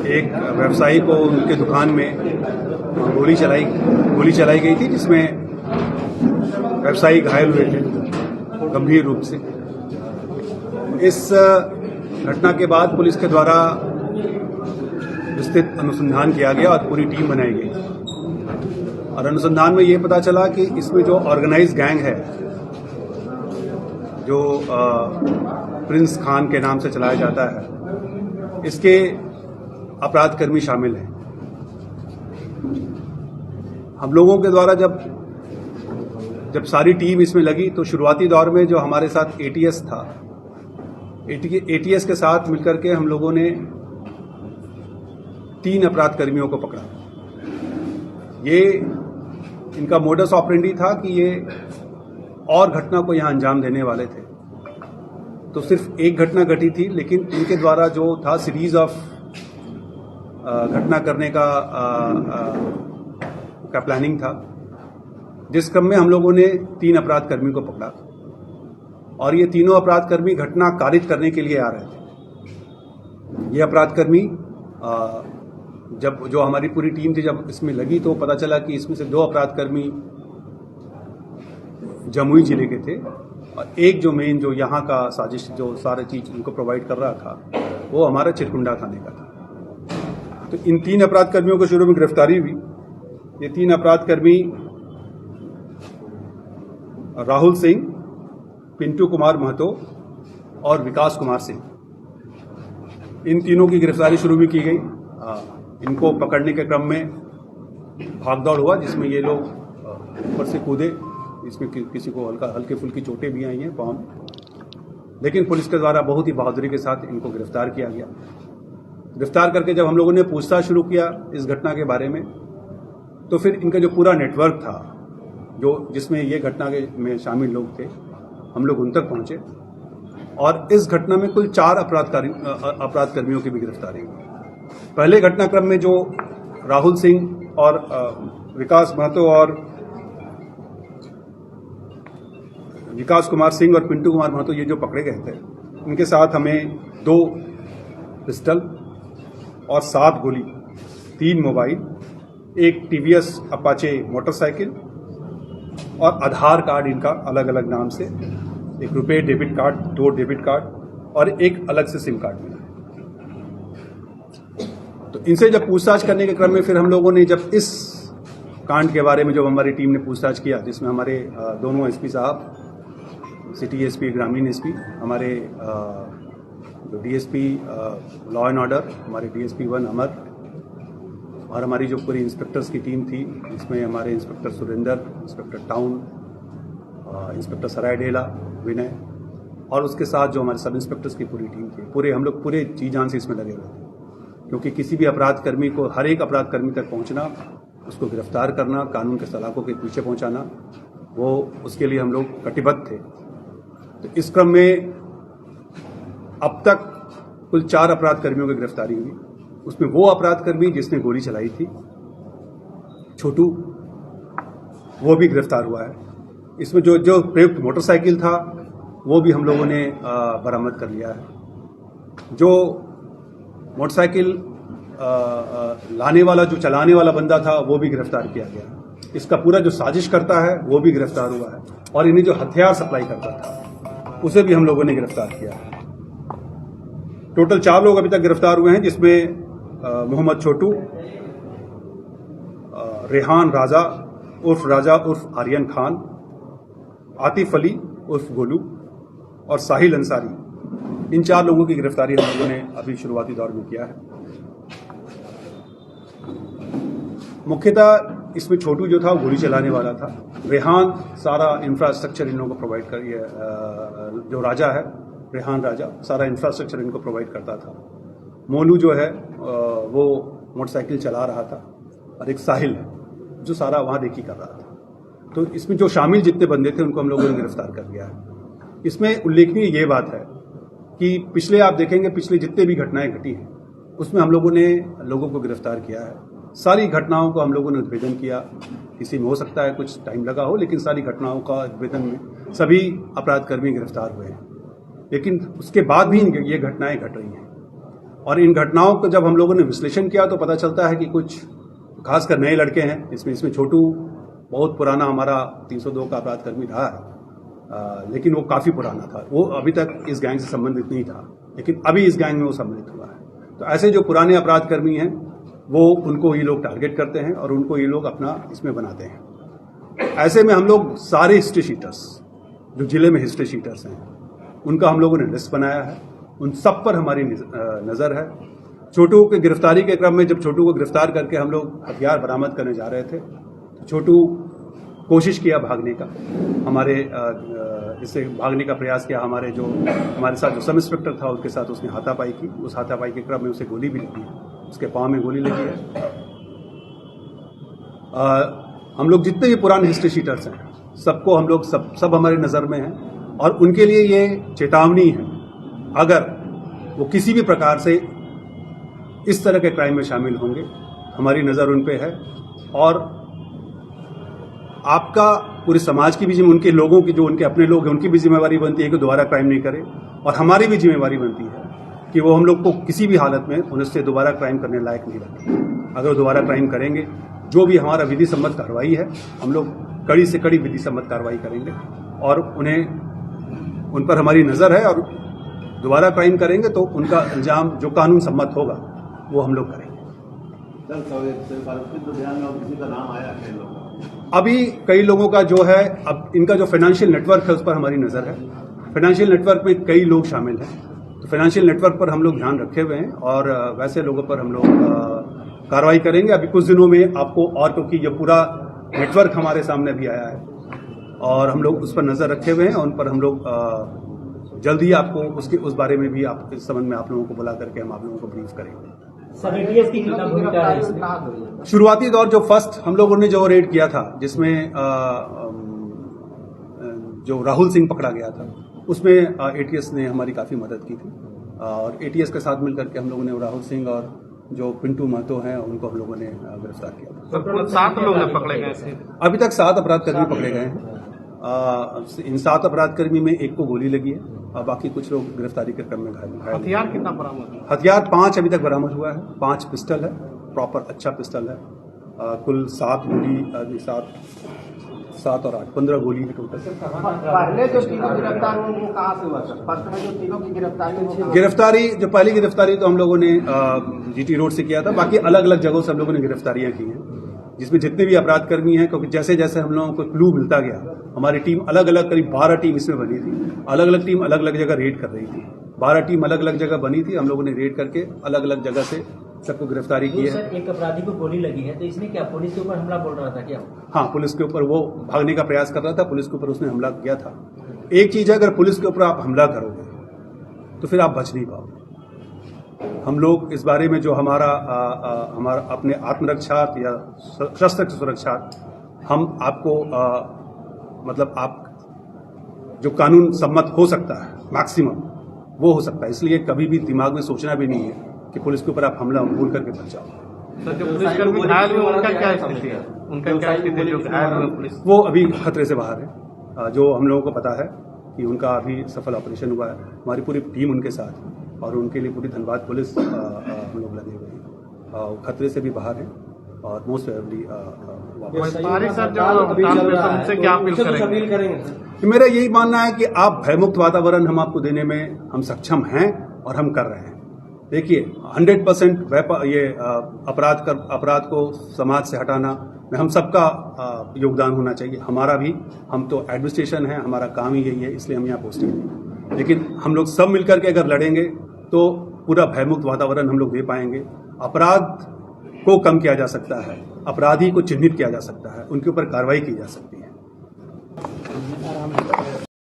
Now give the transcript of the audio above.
एक व्यवसायी को उनके दुकान में गोली चलाई गई थी, जिसमें व्यवसायी घायल हुए थे गंभीर रूप से। इस घटना के बाद पुलिस के द्वारा विस्तृत अनुसंधान किया गया और पूरी टीम बनाई गई और अनुसंधान में ये पता चला कि इसमें जो ऑर्गेनाइज्ड गैंग है, जो प्रिंस खान के नाम से चलाया जाता है, इसके अपराध कर्मी शामिल हैं। हम लोगों के द्वारा जब सारी टीम इसमें लगी तो शुरुआती दौर में जो हमारे साथ एटीएस था, एटीएस के साथ मिलकर के हम लोगों ने 3 अपराध कर्मियों को पकड़ा। ये इनका मोडस ऑपरेंडी था कि ये और घटना को यहां अंजाम देने वाले थे। तो सिर्फ एक घटना घटी थी, लेकिन इनके द्वारा जो था सीरीज ऑफ घटना करने का प्लानिंग था, जिस क्रम में हम लोगों ने 3 अपराध कर्मी को पकड़ा और ये तीनों अपराध कर्मी घटना कारित करने के लिए आ रहे थे। ये अपराध कर्मी जब जो हमारी पूरी टीम थी जब इसमें लगी तो पता चला कि इसमें से 2 अपराध कर्मी जमुई जिले के थे और एक जो मेन जो यहाँ का साजिश जो सारी चीज उनको प्रोवाइड कर रहा था वो हमारा चिरकुंडा थाने का था। तो इन 3 अपराध कर्मियों को शुरू में गिरफ्तारी हुई। ये 3 अपराध कर्मी राहुल सिंह, पिंटू कुमार महतो और विकास कुमार सिंह, इन तीनों की गिरफ्तारी शुरू भी की गई। इनको पकड़ने के क्रम में भागदौड़ हुआ, जिसमें ये लोग ऊपर से कूदे, इसमें किसी को हल्की फुल्की चोटें भी आई हैं पांव में, लेकिन पुलिस के द्वारा बहुत ही बहादुरी के साथ इनको गिरफ्तार किया गया। गिरफ्तार करके जब हम लोगों ने पूछताछ शुरू किया इस घटना के बारे में, तो फिर इनका जो पूरा नेटवर्क था जो जिसमें ये घटना में शामिल लोग थे, हम लोग उन तक पहुंचे और इस घटना में कुल 4 अपराध कर्मियों की भी गिरफ्तारी हुई। पहले घटनाक्रम में जो राहुल सिंह और विकास महतो और विकास कुमार सिंह और पिंटू कुमार महतो ये जो पकड़े गए थे, इनके साथ हमें 2 पिस्टल और 7 गोली, 3 मोबाइल, एक टीवीएस अपाचे मोटरसाइकिल और आधार कार्ड इनका अलग अलग नाम से, एक रुपए डेबिट कार्ड, 2 डेबिट कार्ड और एक अलग से सिम कार्ड मिला। तो इनसे जब पूछताछ करने के क्रम में फिर हम लोगों ने जब इस कांड के बारे में जब हमारी टीम ने पूछताछ किया, जिसमें हमारे दोनों एसपी साहब, सिटी एसपी, ग्रामीण एसपी, हमारे जो डीएसपी लॉ एंड ऑर्डर, हमारे डीएसपी 1 अमर और हमारी जो पूरी इंस्पेक्टर्स की टीम थी, जिसमें हमारे inspector Surendra, inspector town, inspector Saraidhela Vinay और उसके साथ जो हमारे सब इंस्पेक्टर्स की पूरी टीम थी, हम लोग पूरे जी जान से इसमें लगे हुए थे। क्योंकि किसी भी अपराध कर्मी को, हर एक अपराध कर्मी तक पहुंचना, उसको गिरफ्तार करना, कानून के सलाखों के पीछे पहुंचाना, वो उसके लिए हम लोग कटिबद्ध थे। तो इस क्रम में अब तक कुल 4 अपराध कर्मियों की गिरफ्तारी हुई। उसमें वो अपराध कर्मी जिसने गोली चलाई थी, छोटू, वो भी गिरफ्तार हुआ है। इसमें जो प्रयुक्त मोटरसाइकिल था वो भी हम लोगों ने बरामद कर लिया है। जो मोटरसाइकिल लाने वाला, जो चलाने वाला बंदा था, वो भी गिरफ्तार किया गया। इसका पूरा जो साजिश करता है वो भी गिरफ्तार हुआ है और इन्हें जो हथियार सप्लाई करता था उसे भी हम लोगों ने गिरफ्तार किया है। टोटल 4 लोग अभी तक गिरफ्तार हुए हैं, जिसमें मोहम्मद छोटू, रेहान राजा उर्फ आर्यन खान, आतिफ अली उर्फ गोलू और साहिल अंसारी, इन 4 लोगों की गिरफ्तारी हम लोगों ने अभी शुरुआती दौर में किया है। मुख्यतः इसमें छोटू जो था वो गोली चलाने वाला था। रेहान सारा इंफ्रास्ट्रक्चर इन लोगों को प्रोवाइड कर, जो राजा है रेहान राजा, सारा इंफ्रास्ट्रक्चर इनको प्रोवाइड करता था। मोनू जो है वो मोटरसाइकिल चला रहा था और एक साहिल है जो सारा वहां देखी कर रहा था। तो इसमें जो शामिल जितने बंदे थे उनको हम लोगों ने गिरफ्तार कर लिया है। इसमें उल्लेखनीय ये बात है कि पिछले आप देखेंगे, पिछले जितने भी घटनाएं घटी हैं उसमें हम लोगों ने लोगों को गिरफ्तार किया है। सारी घटनाओं को हम लोगों ने उद्भेदन किया। किसी में हो सकता है कुछ टाइम लगा हो, लेकिन सारी घटनाओं का उद्भेदन में सभी अपराध कर्मी गिरफ्तार हुए हैं। लेकिन उसके बाद भी ये घटनाएं घट रही हैं और इन घटनाओं को जब हम लोगों ने विश्लेषण किया तो पता चलता है कि कुछ खासकर नए लड़के हैं, इसमें छोटू बहुत पुराना हमारा 302 का अपराध कर्मी रहा है, लेकिन वो काफ़ी पुराना था, वो अभी तक इस गैंग से संबंधित नहीं था, लेकिन अभी इस गैंग में वो सम्मिलित हुआ है। तो ऐसे जो पुराने अपराध कर्मी हैं वो उनको ये लोग टारगेट करते हैं और उनको ये लोग अपना इसमें बनाते हैं। ऐसे में हम लोग सारे हिस्ट्री शीटर्स जो जिले में हिस्ट्री शीटर्स हैं उनका हम लोगों ने लिस्ट बनाया है, उन सब पर हमारी नज़र है। छोटू की गिरफ्तारी के क्रम में जब छोटू को गिरफ्तार करके हम लोग हथियार बरामद करने जा रहे थे तो छोटू कोशिश किया भागने का, हमारे इससे भागने का प्रयास किया। हमारे साथ जो सब इंस्पेक्टर था उसके साथ उसने हाथापाई की, उस हाथापाई के क्रम में उसे गोली भी लगी है, उसके पाँव में गोली लगी है। हम लोग जितने भी पुराने हिस्ट्री शीटर्स हैं सबको हम लोग सब हमारी नज़र में हैं और उनके लिए ये चेतावनी है, अगर वो किसी भी प्रकार से इस तरह के क्राइम में शामिल होंगे हमारी नज़र उन पे है। और आपका पूरे समाज की भी उनके लोगों की जो उनके अपने लोग हैं उनकी भी जिम्मेवारी बनती है कि दोबारा क्राइम नहीं करें, और हमारी भी जिम्मेवारी बनती है कि वो हम लोग को किसी भी हालत में उनसे दोबारा क्राइम करने लायक नहीं रखें। अगर दोबारा क्राइम करेंगे जो भी हमारा विधि सम्मत कार्रवाई है हम लोग कड़ी से कड़ी विधि सम्मत कार्रवाई करेंगे और उन पर हमारी नज़र है, और दोबारा क्राइम करेंगे तो उनका इल्जाम जो कानून सम्मत होगा वो हम लोग करेंगे। किसी का नाम आया है अभी कई लोगों का जो है, अब इनका जो फाइनेंशियल नेटवर्क है उस पर हमारी नज़र है। फाइनेंशियल नेटवर्क में कई लोग शामिल हैं, तो फाइनेंशियल नेटवर्क पर हम लोग ध्यान रखे हुए हैं और वैसे लोगों पर हम लोग कार्रवाई करेंगे। अभी कुछ दिनों में आपको, और क्योंकि ये पूरा नेटवर्क हमारे सामने भी आया है और हम लोग उस पर नज़र रखे हुए हैं, उन पर हम लोग जल्दी आपको उस बारे में भी आप इस संबंध में आप लोगों को बुला करके हम आप लोगों को ब्रीफ करेंगे। शुरुआती दौर जो फर्स्ट हम लोगों ने जो रेड किया था जिसमें जो राहुल सिंह पकड़ा गया था उसमें एटीएस ने हमारी काफ़ी मदद की थी, और एटीएस के साथ मिलकर के हम लोगों ने राहुल सिंह और जो पिंटू महतो हैं उनको हम लोगों ने गिरफ्तार किया था। 7 लोग पकड़े गए थे। अभी तक 7 अपराधकर्मी पकड़े गए हैं। इन 7 अपराधकर्मी में एक को गोली लगी है और बाकी कुछ लोग गिरफ्तारी के क्रम में घायल। हथियार कितना बरामद हुआ? हथियार 5 अभी तक बरामद हुआ है। 5 पिस्टल है, प्रॉपर अच्छा पिस्टल है। कुल 7 गोली, 7 और 8 15 गोली की टोटल। पहले जो तीनों गिरफ्तार हुए वो कहाँ से हुआ सर? फर्स्ट में जो तीनों की गिरफ्तारी जो पहली गिरफ्तारी तो हम लोगों ने जीटी रोड से किया था, बाकी अलग अलग जगहों से हम लोगों ने गिरफ्तारियां की हैं, जिसमें जितने भी अपराधकर्मी हैं, क्योंकि जैसे जैसे हम लोगों को क्लू मिलता गया हमारी टीम अलग अलग करीब 12 टीम इसमें बनी थी, अलग अलग टीम अलग अलग जगह रेड कर रही थी। 12 टीम अलग अलग जगह बनी थी, हम लोगों ने रेड करके अलग अलग जगह से सबको गिरफ्तारी की है। सर, एक अपराधी को गोली लगी है तो इसने क्या पुलिस के ऊपर हमला बोल रहा था क्या? हाँ, पुलिस के ऊपर वो भागने का प्रयास कर रहा था, पुलिस के ऊपर उसने हमला किया था। एक चीज है, अगर पुलिस के ऊपर आप हमला करोगे तो फिर आप बच नहीं पाओगे। हम लोग इस बारे में जो हमारा अपने आत्मरक्षा या शस्त्र की सुरक्षा, हम आपको मतलब आप जो कानून सम्मत हो सकता है मैक्सिमम वो हो सकता है, इसलिए कभी भी दिमाग में सोचना भी नहीं है कि पुलिस के ऊपर आप हमला बोल करके बच जाओ। सर, जो पुलिसकर्मी घायल हुए उनका क्या स्थिति है? उनका क्या स्थिति है जो घायल हुए पुलिस? वो अभी खतरे से बाहर है। जो हम लोगों को पता है कि उनका अभी सफल ऑपरेशन हुआ है, हमारी पूरी टीम उनके साथ है और उनके लिए पूरी धनबाद पुलिस हम लोग लगे हुए हैं, खतरे से भी बाहर है और मोस्ट प्रोबेबली मेरा यही मानना है कि आप भयमुक्त वातावरण हम आपको देने में हम सक्षम हैं और हम कर रहे हैं। देखिए 100% ये अपराध को समाज से हटाना में हम सबका योगदान होना चाहिए, हमारा भी। हम तो एडमिनिस्ट्रेशन है, हमारा काम ही यही है, इसलिए हम यहाँ पोस्टिंग हैं। लेकिन हम लोग सब मिलकर के अगर लड़ेंगे तो पूरा भयमुक्त वातावरण हम लोग दे पाएंगे। अपराध को कम किया जा सकता है, अपराधी को चिन्हित किया जा सकता है, उनके ऊपर कार्रवाई की जा सकती है।